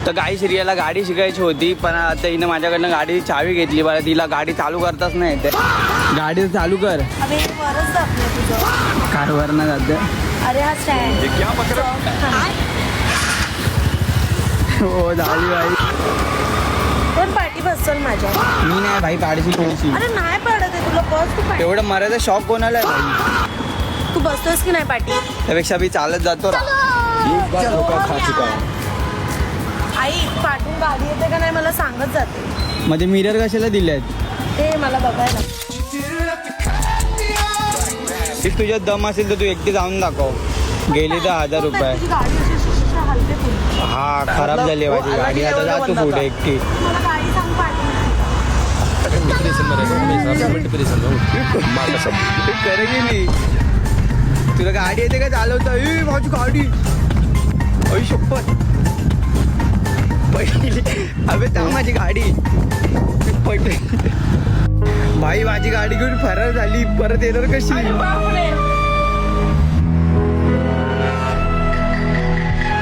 तर गाई श्रियाला गाडी शिकायची होती, पण आता हिनं माझ्याकडनं गाडी चावी घेतली. बरं तिला गाडी चालू करताच नाही येते. गाडी चालू कर. अबे वरच दाखलं तुझं. कारवर ना जाते. अरे हा स्टँड. हो झाली बाई. कोण पाठी बसल माझ्या? मी नाही भाई, पाडशी थोडीशी. अरे नाही पडत आहे तुला, बस तू पाठी. एवढं मरायचा शॉक कोणाला आहे भाई? तू बसतोयस की नाही पाठी? त्यापेक्षा मी चालत जातो. आई पाठून गाडी येते का नाही मला सांगत जाते. मध्ये मिरर कशाला दिलेत? ते मला बघायला. तुझ्यात दम असेल तर तू एकटी जाऊन दाखव. गेली तर 1000 रुपये. तुझी गाडी अशी हलते पुढे. हा खराब झाली माझी गाडी. आता जा तू पुढे एकटी. मला गाडी सांग पाठी. करे गेली. तुला गाडी येते का चालवता? माझी गाडी अई शपथ. अबे थांब, माझी गाडी पडली. भाई माझी गाडी घेऊन फरार झाली. परत येणार कशी?